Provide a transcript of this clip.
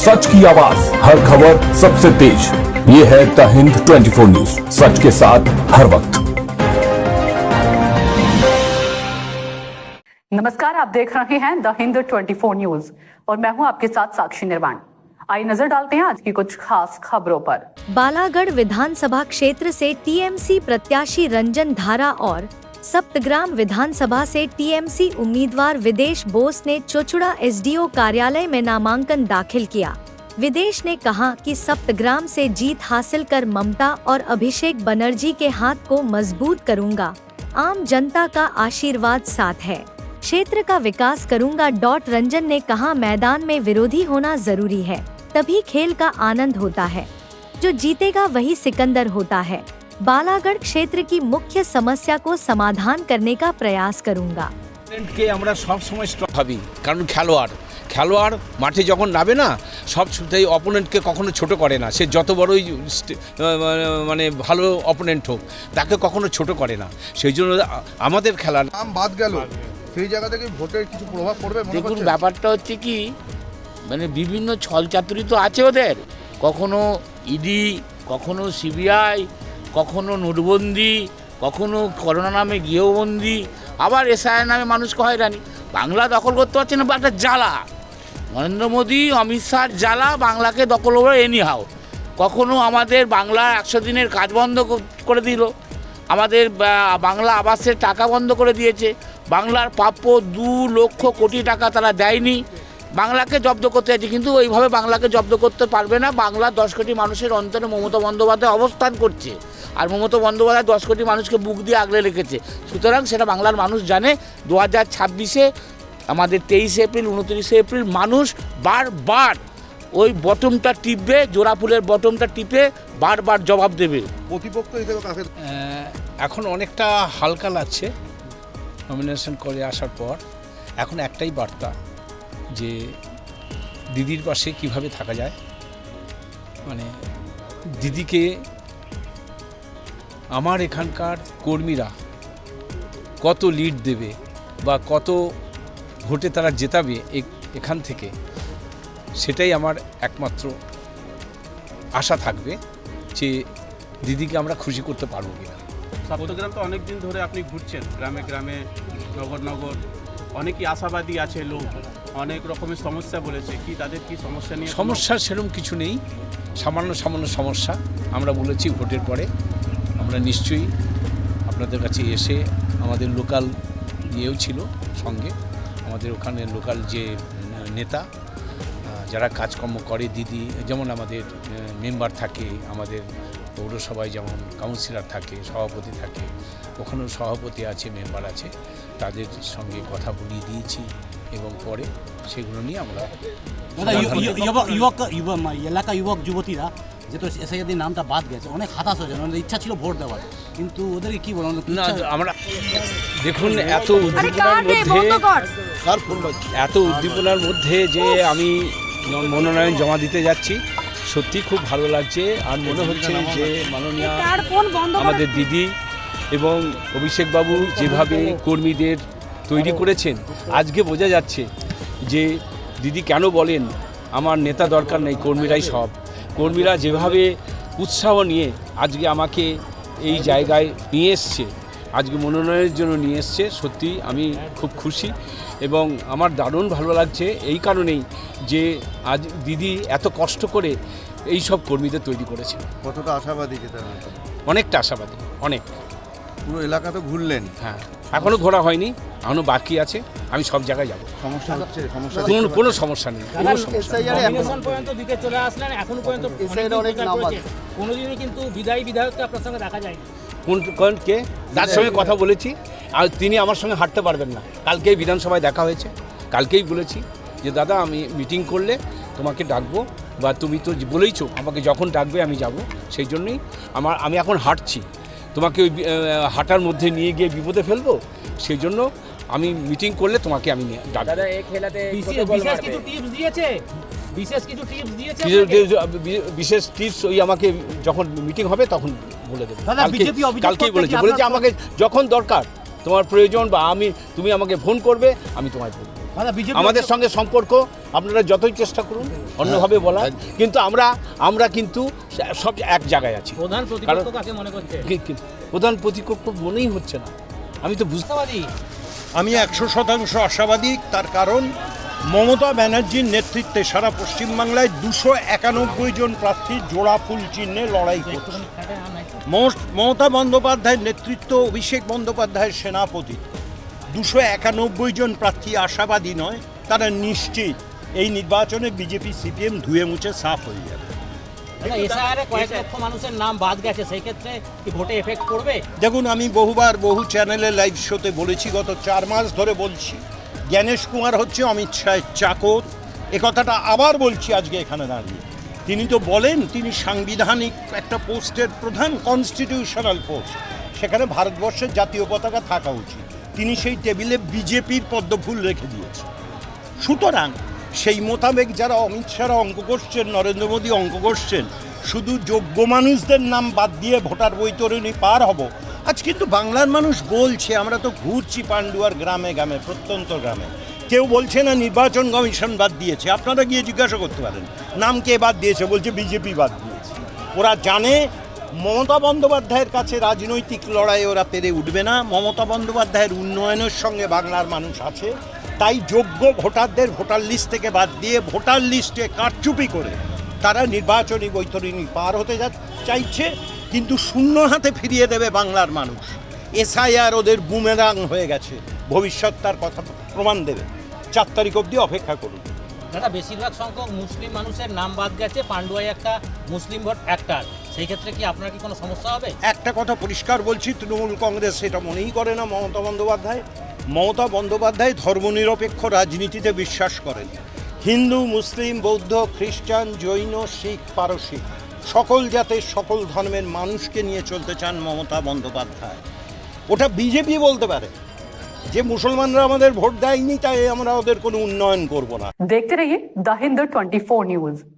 सच की आवाज, हर खबर सबसे तेज। ये है द हिंद 24 न्यूज, सच के साथ हर वक्त। नमस्कार, आप देख रहे हैं द हिंद 24 न्यूज और मैं हूं आपके साथ साक्षी निर्वाण। आइए नजर डालते हैं आज की कुछ खास खबरों पर। बालागढ़ विधानसभा क्षेत्र से टीएमसी प्रत्याशी रंजन धारा और सप्तग्राम विधानसभा से टीएमसी उम्मीदवार विदेश बोस ने चोचुड़ा एसडीओ कार्यालय में नामांकन दाखिल किया। विदेश ने कहा कि सप्तग्राम से जीत हासिल कर ममता और अभिषेक बनर्जी के हाथ को मजबूत करूंगा। आम जनता का आशीर्वाद साथ है, क्षेत्र का विकास करूंगा। रंजन ने कहा, मैदान में विरोधी होना जरूरी है, तभी खेल का आनंद होता है। जो जीतेगा वही सिकंदर होता है। बालागढ़ क्षेत्र की मुख्य समस्या को समाधान करने का प्रयास करूंगा। কে আমরা সব সময় স্ট্রং ভাবি, কারণ খেলোয়াড় মাঠে যখন নামে না, সব সেই অপোনেন্টকে কখনো ছোট করে না। সে যত বড়ই মানে ভালো অপোনেন্ট হোক, তাকে কখনো ছোট করে না। সেই জন্য আমাদের খেলার নাম বাদ গেল, সেই জায়গা থেকে ভোটের কিছু প্রভাব পড়বে? দেখুন, ব্যাপারটা হচ্ছে কি, মানে বিভিন্ন ছলচাতুরি তো আছে ওদের। কখনো ইডি, কখনো সিবিআই, কখনো নোটবন্দি, কখনো করোনা নামে গৃহবন্দি, আবার এসআই নামে মানুষকে হয়রানি। বাংলা দখল করতে পারছে না, একটা জ্বালা। নরেন্দ্র মোদী, অমিত শাহ জ্বালা বাংলাকে দখল করে এনিহাও। কখনো আমাদের বাংলা 100 দিনের কাজ বন্ধ করে দিল, আমাদের বাংলা আবাসের টাকা বন্ধ করে দিয়েছে, বাংলার প্রাপ্য 2 লক্ষ কোটি টাকা তারা দেয়নি। বাংলাকে জব্দ করতে চাইছে, কিন্তু ওইভাবে বাংলাকে জব্দ করতে পারবে না। বাংলা 10 কোটি মানুষের অন্তরে মমতা বন্দ্যোপাধ্যায় অবস্থান করছে, আর মমতা বন্দ্যোপাধ্যায় 10 কোটি মানুষকে বুক দিয়ে আগলে রেখেছে। সুতরাং সেটা বাংলার মানুষ জানে। 2026-এ আমাদের 23 এপ্রিল 29 এপ্রিল মানুষ বারবার ওই বটমটা টিপবে, জোড়া ফুলের বটমটা টিপে বারবার জবাব দেবে। প্রতিপক্ষ হিসেবে কাকে? এখন অনেকটা হালকা লাগছে নমিনেশন করে আসার পর। এখন একটাই বার্তা, যে দিদির পাশে কিভাবে থাকা যায়। মানে দিদিকে আমার এখানকার কর্মীরা কত লিড দেবে বা কত ভোটে তারা জেতাবে এখান থেকে, সেটাই আমার একমাত্র আশা থাকবে, যে দিদিকে আমরা খুশি করতে পারবো কিনা। সপ্তগ্রাম তো অনেক দিন ধরে আপনি ঘুরছেন, গ্রামে গ্রামে, নগর, অনেকই আশাবাদী আছে লোক, অনেক রকমের সমস্যা বলেছে। কি তাদের কি সমস্যা নিয়ে? সমস্যা সেরকম কিছু নেই, সামান্য সমস্যা আমরা বলেছি ভোটের পরে। আমরা নিশ্চয়ই আপনাদের কাছে এসে, আমাদের লোকাল ইয়েও ছিল সঙ্গে, আমাদের ওখানে লোকাল যে নেতা যারা কাজকর্ম করে, দিদি যেমন আমাদের মেম্বার থাকে, আমাদের পৌরসভায় যেমন কাউন্সিলর থাকে, সভাপতি থাকে, ওখানেও সভাপতি আছে, মেম্বার আছে, তাদের সঙ্গে কথা বলিয়ে দিয়েছি এবং পরে সেগুলো নিয়ে আমরা এলাকা যুবক যুবতীরা যেহেতু এসআইআর নামটা বাদ গেছে, অনেক হতাশ হয়েছে। ওদের ইচ্ছা ছিল ভোট দেওয়ার, কিন্তু ওদেরকে কি বলবো না। আমরা দেখুন, এত উদ্দীপনার মধ্যে যে আমি মনোনয়ন জমা দিতে যাচ্ছি, সত্যি খুব ভালো লাগছে। আর মনে হচ্ছে যে মাননীয় আমাদের দিদি এবং অভিষেকবাবু যেভাবে কর্মীদের তৈরি করেছেন, আজকে বোঝা যাচ্ছে যে দিদি কেন বলেন আমার নেতা দরকার নেই, কর্মীরাই সব। কর্মীরা যেভাবে উৎসাহ নিয়ে আজকে আমাকে এই জায়গায় নিয়ে এসছে, আজকে মনোনয়নের জন্য নিয়ে এসছে, সত্যি আমি খুব খুশি এবং আমার দারুণ ভালো লাগছে এই কারণেই যে আজ দিদি এত কষ্ট করে এই সব কর্মীদের তৈরি করেছে। কতটা আশাবাদী? অনেকটা আশাবাদী, অনেক। পুরো এলাকা তো ঘুরলেন? হ্যাঁ, এখনও ঘোরা হয়নি, এখনও বাকি আছে। আমি সব জায়গায় যাব। সমস্যা হচ্ছে? কোনো সমস্যা নেই। পর্যন্ত দিকে চলে আসলেন, এখনো পর্যন্ত কোনোদিনই কিন্তু বিধায়ককে আপনার সঙ্গে দেখা যায়নি। কোন কে? তার সঙ্গে কথা বলেছি, আর তিনি আমার সঙ্গে হাঁটতে পারবেন না। কালকেই বিধানসভায় দেখা হয়েছে, কালকেই বলেছি যে দাদা আমি মিটিং করলে তোমাকে ডাকবো, বা তুমি তো বলেইছো আমাকে যখন ডাকবে আমি যাব। সেই জন্যই আমি এখন হাঁটছি, তোমাকে ওই হাঁটার মধ্যে নিয়ে গিয়ে বিপদে ফেলবো, সেই জন্য আমি মিটিং করলে তোমাকে আমি ডাকবো। বিশেষ টিপস ওই আমাকে যখন মিটিং হবে তখন বলে দেবো। কালকেই বলেছে আমাকে যখন দরকার তোমার প্রয়োজন বা তুমি আমাকে ফোন করবে, আমি তোমায় বলবো। আমাদের সঙ্গে সম্পর্ক আপনারা যতই চেষ্টা করুন অন্যভাবে বলা, কিন্তু আমরা কিন্তু সব এক জায়গায় আছি। প্রধান প্রতিপক্ষ কাকে মনে করছে? প্রধান প্রতিপক্ষ মনেই হচ্ছে না, আমি তো বুঝতে আশাবাদী। আমি 100% আশাবাদী। তার কারণ মমতা ব্যানার্জির নেতৃত্বে সারা পশ্চিমবাংলায় 291 জন প্রার্থী জোড়া ফুল চিহ্নে লড়াই করছে। মমতা বন্দ্যোপাধ্যায়ের নেতৃত্ব, অভিষেক বন্দ্যোপাধ্যায়ের সেনাপতি, 291 জন প্রার্থী আশাবাদী নয়, তারা নিশ্চিত এই নির্বাচনে বিজেপি সিপিএম ধুয়ে মুছে সাফ হয়ে যাবে। এসআইআরে কয়েক লক্ষ মানুষের নাম বাদ গেছে, সেই ক্ষেত্রে কি ভোটে এফেক্ট পড়বে? দেখুন, আমি বহুবার বহু চ্যানেলে লাইভ শোতে বলেছি, গত 4 মাস ধরে বলছি, জ্ঞানেশ কুমার হচ্ছে অমিত শাহের চাকর। কথাটা আবার বলছি আজকে এখানে দাঁড়িয়ে। তিনি তো বলেন তিনি সাংবিধানিক একটা পোস্টের প্রধান, কনস্টিটিউশনাল পোস্ট, সেখানে ভারতবর্ষের জাতীয় পতাকা থাকা উচিত। তিনি সেই টেবিলে বিজেপির পদ্মফুল রেখে দিয়েছেন। সুতরাং সেই মোতাবেক যারা অমিত শাহরা অঙ্ক করছেন, নরেন্দ্র মোদী অঙ্ক করছেন, শুধু যোগ্য মানুষদের নাম বাদ দিয়ে ভোটার বৈতরণী পার হব, আজ কিন্তু বাংলার মানুষ বলছে, আমরা তো ঘুরছি পান্ডুয়ার গ্রামে গ্রামে, প্রত্যন্ত গ্রামে, কেউ বলছে না নির্বাচন কমিশন বাদ দিয়েছে। আপনারা গিয়ে জিজ্ঞাসা করতে পারেন নাম কে বাদ দিয়েছে, বলছে বিজেপি বাদ দিয়েছে। ওরা জানে মমতা বন্দ্যোপাধ্যায়ের কাছে রাজনৈতিক লড়াই ওরা পেরে উঠবে না। মমতা বন্দ্যোপাধ্যায়ের উন্নয়নের সঙ্গে বাংলার মানুষ আছে, তাই যোগ্য ভোটারদের ভোটার লিস্ট থেকে বাদ দিয়ে ভোটার লিস্টে কারচুপি করে তারা নির্বাচনী বৈতরণী পার হতে চাইছে, কিন্তু শূন্য হাতে ফিরিয়ে দেবে বাংলার মানুষ। এসআইআর ওদের বুমেরাং হয়ে গেছে, ভবিষ্যৎ তার কথা প্রমাণ দেবে। 4 তারিখ অবধি অপেক্ষা করুন। দাদা, বেশিরভাগ সংখ্যক মুসলিম মানুষের নাম বাদ গেছে, পান্ডুয়ায় একটা মুসলিম ভোট একটার, সেই ক্ষেত্রে কি আপনার কি কোনো সমস্যা হবে? একটা কথা পরিষ্কার বলছি, তৃণমূল কংগ্রেস সেটা মনেই করে না। মমতা বন্দ্যোপাধ্যায় ধর্মনিরপেক্ষ রাজনীতিতে বিশ্বাস করেন। হিন্দু, মুসলিম, বৌদ্ধ, খ্রিস্টান, জৈন, শিখ, পারসিক সকল জাতের সকল ধর্মের মানুষকে নিয়ে চলতে চান মমতা বন্দ্যোপাধ্যায়। ওটা বিজেপি বলতে পারে যে মুসলমানরা আমাদের ভোট দেয়নি, তাই আমরা ওদের কোনো উন্নয়ন করব না। देखते रहिए द हिंद 24 न्यूज।